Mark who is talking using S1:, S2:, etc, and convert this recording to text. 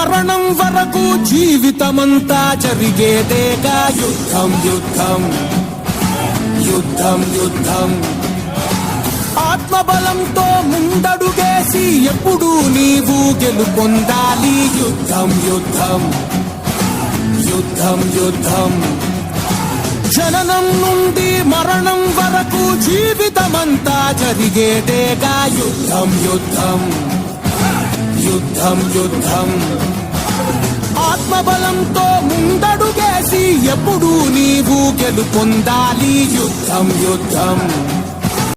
S1: మరణం వరకు జీవితమంతా జరిగేదేగా యుద్ధం యుద్ధం యుద్ధం యుద్ధం ఆత్మబలంతో ముందడుగేసి ఎప్పుడు నీవు గెలుపొందాలి యుద్ధం యుద్ధం యుద్ధం యుద్ధం జననం నుండి మరణం వరకు జీవితమంతా జరిగేదేగా యుద్ధం యుద్ధం యుద్ధం యుద్ధం ఆత్మబలంతో ముందడుగేసి ఎప్పుడు నీవు గెలుపొందాలి యుద్ధం యుద్ధం